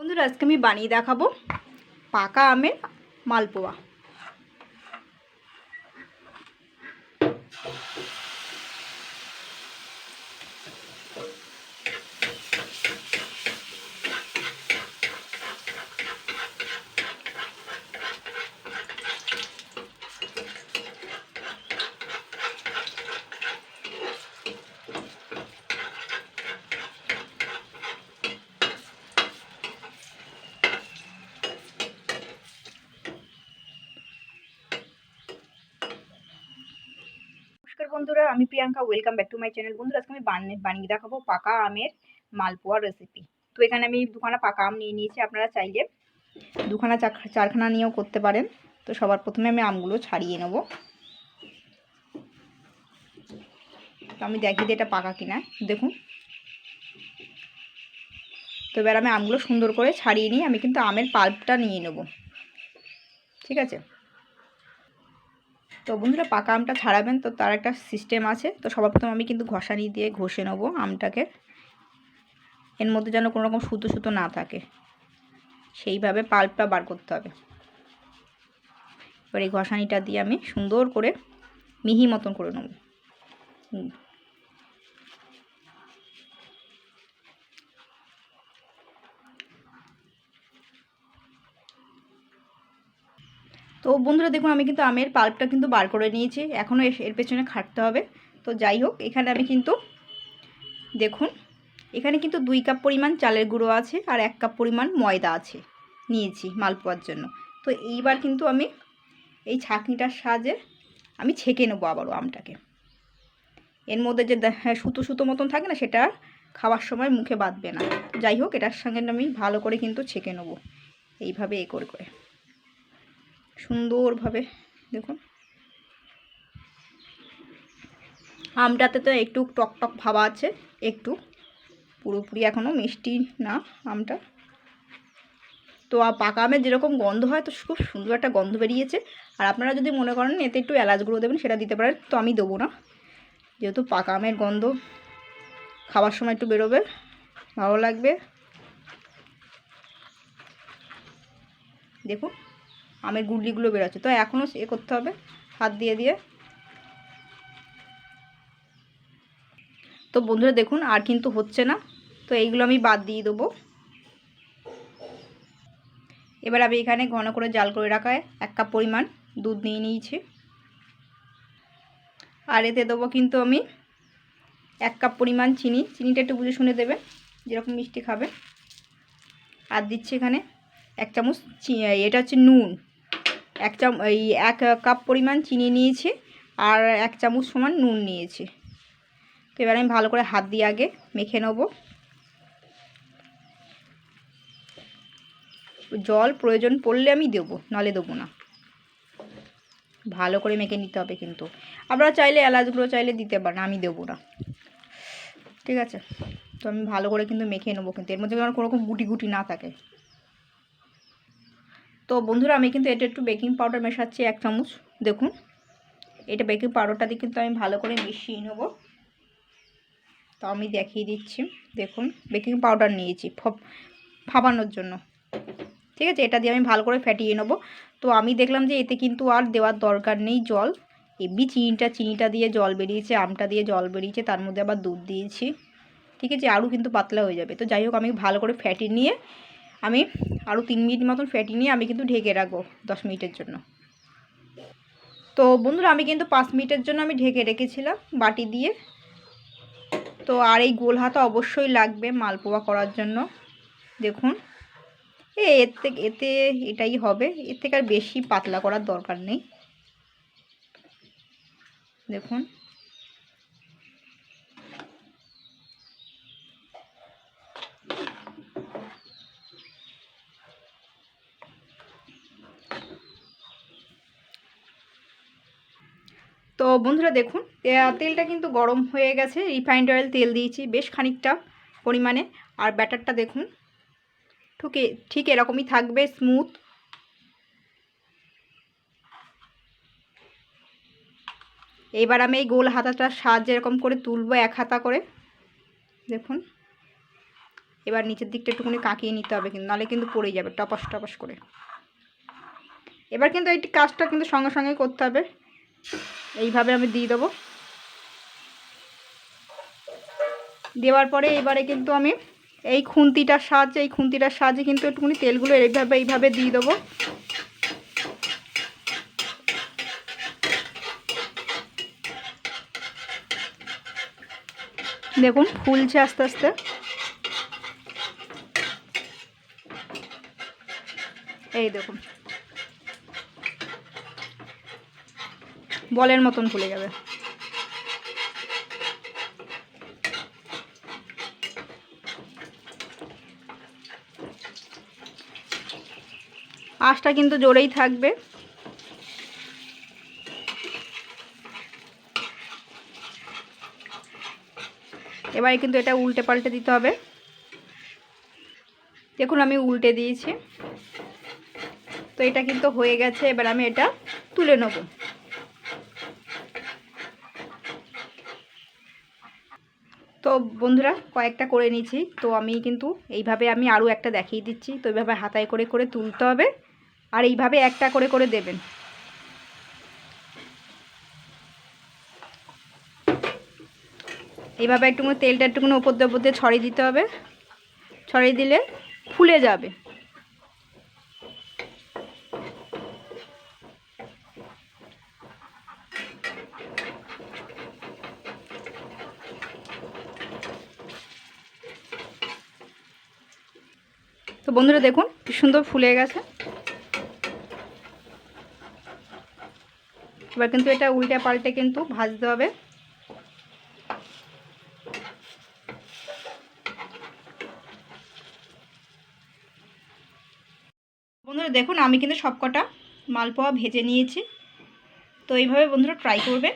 বন্ধুরা আজকে আমি বানিয়ে দেখাবো পাকা আমের মালপোয়া। নমস্কার বন্ধুরা, আমি Priyanka. Welcome back to my channel. বন্ধুরা আজকে আমি বানিয়ে দেখাবো পাকা আমের মালপোয়া রেসিপি। তো এখানে আমি দুখানা পাকা আম নিয়ে নিয়েছি। আপনারা চাইলে দুখানা চারখানা নিয়েও করতে পারেন। তো সবার প্রথমে আমি আমগুলো ছাড়িয়ে নেব। তো আমি দেখিয়ে দিই এটা পাকা কিনা, দেখুন। তো এবার আমি আমগুলো সুন্দর করে ছাড়িয়ে নিয়ে আমি কিন্তু আমের পাল্পটা নিয়ে নেব, ঠিক আছে। তো বন্ধুরা পাকা আমটা ছাড়াবেন তো তার একটা সিস্টেম আছে। তো সবার প্রথমে আমি কিন্তু ঘষানি দিয়ে ঘষে নেব আমটাকে, এর মধ্যে যেন কোনো রকম সুতো সুতো না থাকে, সেইভাবে পাল্পটা বার করতে হবে। এবার এই ঘষানিটা দিয়ে আমি সুন্দর করে মিহি মতন করে নেব। তো বন্ধুরা দেখুন আমি কিন্তু আমের পাল্পটা কিন্তু বার করে নিয়েছি। এখনও এর পেছনে খাটতে হবে। তো যাই হোক, এখানে আমি কিন্তু দেখুন এখানে কিন্তু 2 কাপ পরিমাণ চালের গুঁড়ো আছে আর 1 কাপ পরিমাণ ময়দা আছে নিয়েছি মালপোয়ার জন্য। তো এইবার কিন্তু আমি এই ছাঁকনিটার সাহায্যে আমি ছেঁকে নেবো আবারও আমটাকে। এর মধ্যে যে সুতো সুতো মতন থাকে না, সেটা খাওয়ার সময় মুখে বাঁধবে না। যাই হোক, এটার সঙ্গে আমি ভালো করে কিন্তু ছেঁকে নেবো এইভাবে করে করে সুন্দরভাবে। দেখুন আমটাতে তো একটু টক টক ভাব আছে, একটু পুরোপুরি এখনও মিষ্টি না আমটা। তো পাকা আমের যেরকম গন্ধ হয়, তো খুব সুন্দর একটা গন্ধ বেরিয়েছে। আর আপনারা যদি মনে করেন এতে একটু এলাচ গুঁড়ো দেবেন, সেটা দিতে পারেন। তো আমি দেবো না, যেহেতু পাকা আমের গন্ধ খাওয়ার সময় একটু বেরোবে, ভালো লাগবে। দেখুন আমের গুল্লিগুলো বেরোচ্ছে। তো এখনও করতে হবে হাত দিয়ে দিয়ে। তো বন্ধুরা দেখুন আর কিন্তু হচ্ছে না। তো এইগুলো আমি বাদ দিয়ে দেবো। এবার আমি এখানে ঘন করে জাল করে রাখা 1 কাপ পরিমাণ দুধ নিয়ে নিয়েছি। আর এতে দেবো কিন্তু আমি 1 কাপ পরিমাণ চিনি। চিনিটা একটু বুঝে শুনে দেবেন, যেরকম মিষ্টি খাবে। আর দিচ্ছি এখানে 1 চামচ, এটা হচ্ছে নুন। 1 কাপ পরিমাণ চিনি নিয়েছি আর 1 চামচ সমান নুন নিয়েছি। তো এবার আমি ভালো করে হাত দিয়ে আগে মেখে নেব। জল প্রয়োজন পড়লে আমি দেবো, নাহলে দেবো না। ভালো করে মেখে নিতে হবে কিন্তু। আপনারা চাইলে এলাচগুলো চাইলে দিতে পারেন, আমি দেবো না, ঠিক আছে। তো আমি ভালো করে কিন্তু মেখে নেবো, কিন্তু এর মধ্যে যেন কোনো রকম গুটি গুটি না থাকে। তো বন্ধুরা আমি কিন্তু এটা একটু বেকিং পাউডার মেশাচ্ছি 1 চামচ। দেখুন এটা বেকিং পাউডারটা দিয়ে কিন্তু আমি ভালো করে মিশিয়ে নেব। তো আমি দেখিয়ে দিচ্ছি, দেখুন বেকিং পাউডার নিয়েছি ফাবানোর জন্য, ঠিক আছে। এটা দিয়ে আমি ভালো করে ফেটিয়ে নেব। তো আমি দেখলাম যে এতে কিন্তু আর দেওয়ার দরকার নেই জল। এমনি চিনিটা দিয়ে জল বেরিয়েছে, আমটা দিয়ে জল বেরিয়েছে, তার মধ্যে আবার দুধ দিয়েছি, ঠিক আছে। আরও কিন্তু পাতলা হয়ে যাবে। তো যাই হোক, আমি ভালো করে ফ্যাটিয়ে নিয়ে আমি আরও 3 মিনিট মতন ফ্যাটিয়ে নিয়ে আমি কিন্তু ঢেকে রাখবো 10 মিনিটের জন্য। তো বন্ধুরা আমি কিন্তু 5 মিনিটের জন্য আমি ঢেকে রেখেছিলাম বাটি দিয়ে। তো আর এই গোল হাতা অবশ্যই লাগবে মালপোয়া করার জন্য। দেখুন এতে এটাই হবে, এর থেকে আর বেশি পাতলা করার দরকার নেই। দেখুন তো বন্ধুরা দেখুন তেলটা কিন্তু গরম হয়ে গেছে। রিফাইন্ড অয়েল তেল দিয়েছি বেশ খানিকটা পরিমাণে। আর ব্যাটারটা দেখুন ঠিক এরকমই থাকবে, স্মুথ। এবার আমি এই গোল হাতাটার সাহায্যে এরকম করে তুলবো 1 হাতা করে। দেখুন এবার নিচের দিকটা একটুখানি কাকিয়ে নিতে হবে, কিন্তু নাহলে কিন্তু পড়ে যাবে টপাস টপাস করে। এবার কিন্তু এই কাজটা কিন্তু সঙ্গে সঙ্গে করতে হবে। এইভাবে আমি দিয়ে দেবো। দেওয়ার পরে এবারে কিন্তু আমি এই খুন্তিটার সাহায্যে কিন্তু একটুখানি তেলগুলো এইভাবে দিয়ে দেবো। দেখুন ফুলছে আস্তে আস্তে। এই দেখুন বলের মতন ফুলে যাবে। আঁচটা কিন্তু জোরেই থাকবে। এবারে কিন্তু এটা উল্টে পাল্টে দিতে হবে। দেখুন আমি উল্টে দিয়েছি। তো এটা কিন্তু হয়ে গেছে। এবার আমি এটা তুলে নেব। তো বন্ধুরা কয়েকটা করে নিয়েছি। তো আমি কিন্তু এইভাবে আমি আরও একটা দেখিয়ে দিচ্ছি। তো এইভাবে হাতায় করে করে তুলতে হবে, আর এইভাবে একটা করে করে দেবেন। এইভাবে একটুখানি তেলটা একটুখানি ওপর দিয়ে ছড়িয়ে দিতে হবে। ছড়িয়ে দিলে ফুলে যাবে। তো বন্ধুরা দেখুন কি সুন্দর ফুলে গেছে। এবার কিন্তু এটা উল্টে পাল্টে কিন্তু ভাজতে হবে। বন্ধুরা দেখুন আমি কিন্তু সবকটা মালপোয়া ভেজে নিয়েছি। তো এইভাবে বন্ধুরা ট্রাই করবেন।